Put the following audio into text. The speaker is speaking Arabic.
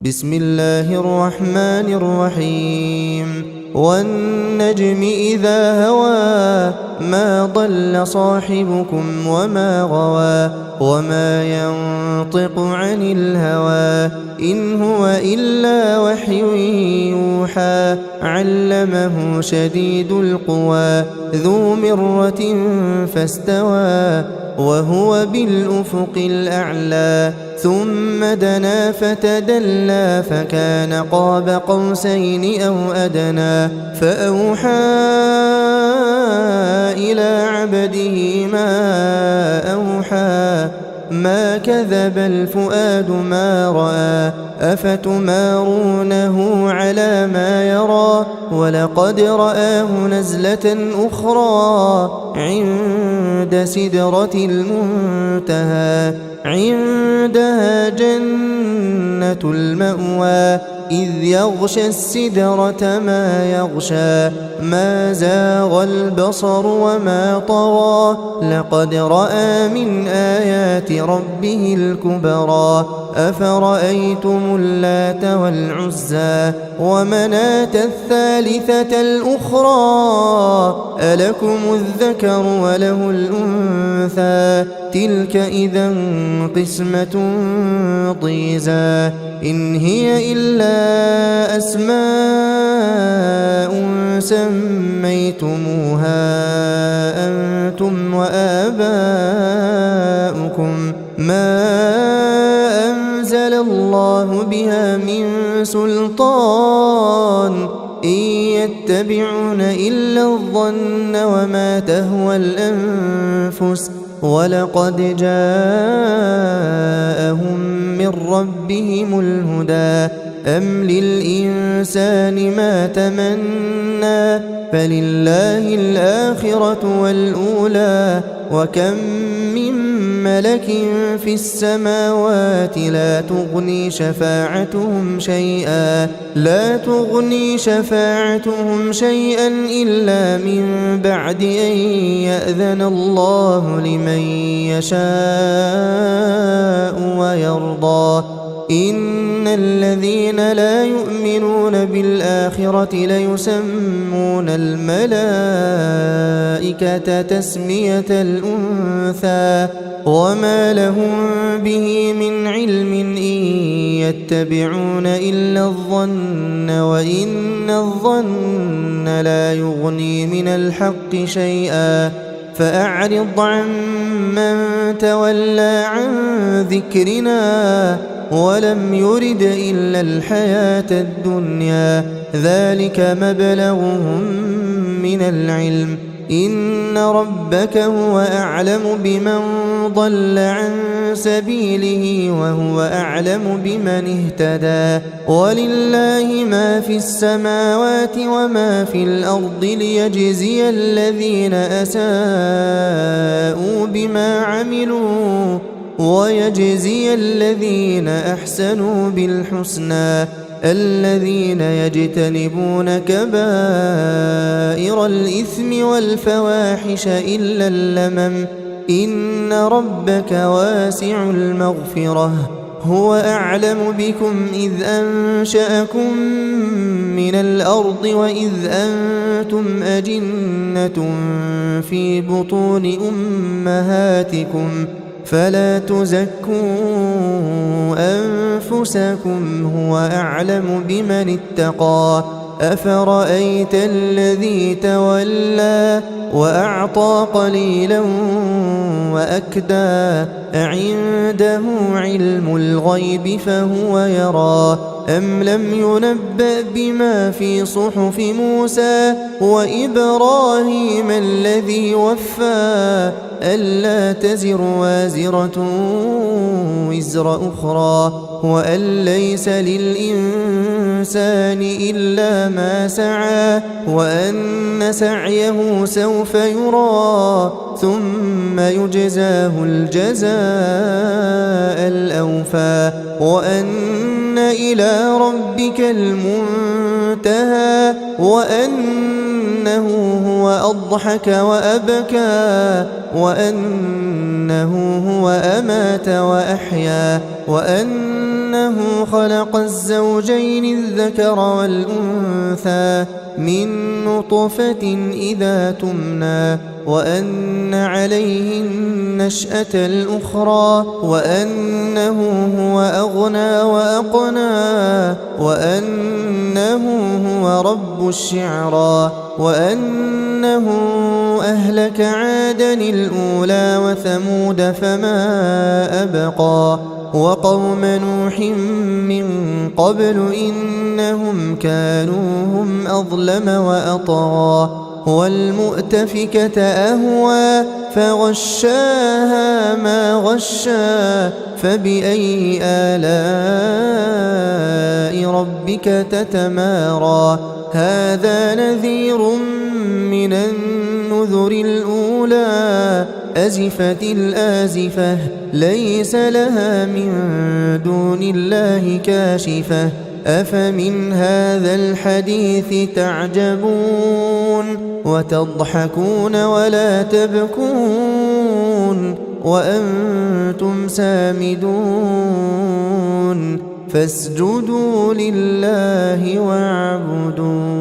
بسم الله الرحمن الرحيم والنجم إذا هوى ما ضل صاحبكم وما غوى وما ينطق عن الهوى إن هو إلا وحي يوحى علمه شديد القوى ذو مرة فاستوى وهو بالأفق الأعلى ثم دنا فتدلى فكان قاب قوسين أو أدنى فأوحى إلى عبده ما أوحى ما كذب الفؤاد ما رأى أفتمارونه على ما يرى ولقد رآه نزلة أخرى عند سدرة المنتهى عندها جنة المأوى إذ يغشى السدرة ما يغشى ما زاغ البصر وما طغى لقد رأى من آيات ربه الكبرى أفرأيتم اللات والعزى ومناة الثالثة الأخرى ألكم الذكر وله الأنثى تلك إذا قسمة ضيزى إن هي إلا أسماء سميتموها أنتم وآباؤكم ما أنزل الله بها من سلطان إن يتبعون إلا الظن وما تهوى الأنفس ولقد جاءهم من ربهم الهدى أم للإنسان ما تمنى فلله الآخرة والأولى وكم من ملك في السماوات لا تغني شفاعتهم شيئا إلا من بعد أن يأذن الله لمن يشاء ويرضى إن الذين لا يؤمنون بالآخرة ليسمون الملائكة تسمية الأنثى وما لهم به من علم إن يتبعون إلا الظن وإن الظن لا يغني من الحق شيئا فأعرض عمن تولى عن ذكرنا ولم يرد إلا الحياة الدنيا ذلك مبلغهم من العلم إن ربك هو أعلم بمن ضل عن سبيله وهو أعلم بمن اهتدى ولله ما في السماوات وما في الأرض ليجزي الذين أساءوا بما عملوا ويجزي الذين أحسنوا بالحسنى الذين يجتنبون كبائر الإثم والفواحش إلا اللمم إن ربك واسع المغفرة هو أعلم بكم إذ أنشأكم من الأرض وإذ أنتم أجنة في بطون أمهاتكم فلا تزكوا أنفسكم هو أعلم بمن اتقى أفرأيت الذي تولى وأعطى قليلا وأكدى أعنده علم الغيب فهو يرى أم لم ينبأ بما في صحف موسى وإبراهيم الذي وفى ألا تزر وازرة وزر أخرى وأن ليس للإنسان إلا ما سعى وأن سعيه سوف يرى ثم يجزاه الجزاء الأوفى وأن إلى ربك المنتهى وأن وأنه هو أضحك وأبكى وأنه هو أمات وأحيا وأنه خلق الزوجين الذكر والأنثى من نطفة إذا تمنى وأن عليه النشأة الأخرى وأنه هو أغنى وأقنى وأنه هو رب الشعرى وأنه أهلك عادا الأولى وثمود فما أبقى وقوم نوح من قبل إنهم كانوا هم أظلم وأطغى والمؤتفكة أهوى فغشاها ما غشى فبأي آلاء ربك تتمارى هذا نذير من النذر الأولى أزفت الآزفة ليس لها من دون الله كاشفة أفمن هذا الحديث تعجبون وتضحكون ولا تبكون وأنتم سامدون فاسجدوا لله واعبدوا